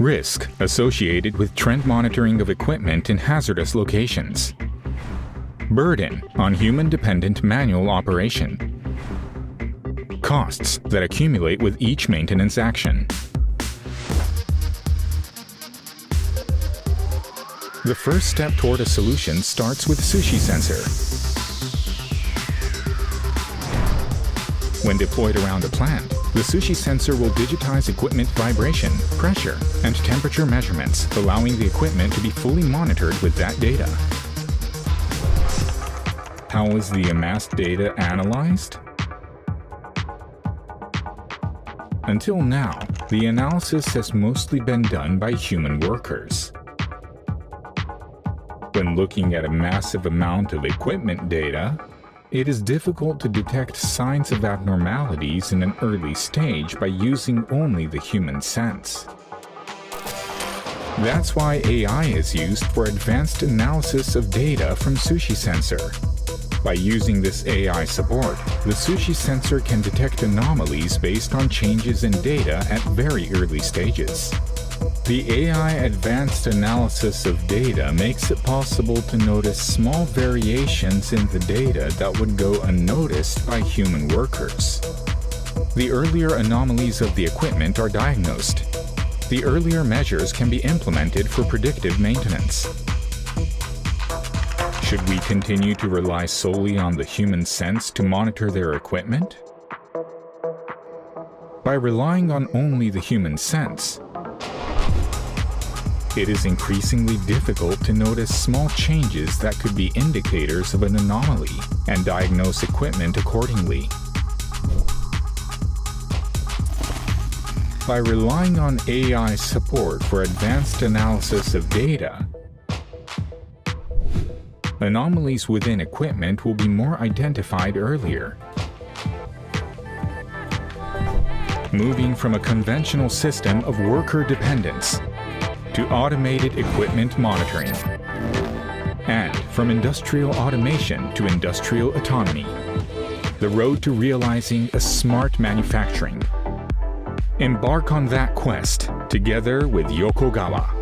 Risk associated with trend monitoring of equipment in hazardous locations. Burden on human-dependent manual operation. Costs that accumulate with each maintenance action. The first step toward a solution starts with Sushi sensor. When deployed around a plant, the Sushi sensor will digitize equipment vibration, pressure, and temperature measurements, allowing the equipment to be fully monitored with that data. How is the amassed data analyzed? Until now, the analysis has mostly been done by human workers. When looking at a massive amount of equipment data, it is difficult to detect signs of abnormalities in an early stage by using only the human sense. That's why AI is used for advanced analysis of data from Sushi sensor. By using this AI support, the Sushi sensor can detect anomalies based on changes in data at very early stages. The AI advanced analysis of data makes it possible to notice small variations in the data that would go unnoticed by human workers. The earlier anomalies of the equipment are diagnosed. The earlier measures can be implemented for predictive maintenance. Should we continue to rely solely on the human sense to monitor their equipment? By relying on only the human sense, it is increasingly difficult to notice small changes that could be indicators of an anomaly and diagnose equipment accordingly. By relying on AI support for advanced analysis of data, anomalies within equipment will be more identified earlier. Moving from a conventional system of worker dependence to automated equipment monitoring, and from industrial automation to industrial autonomy, the road to realizing a smart manufacturing. Embark on that quest together with Yokogawa.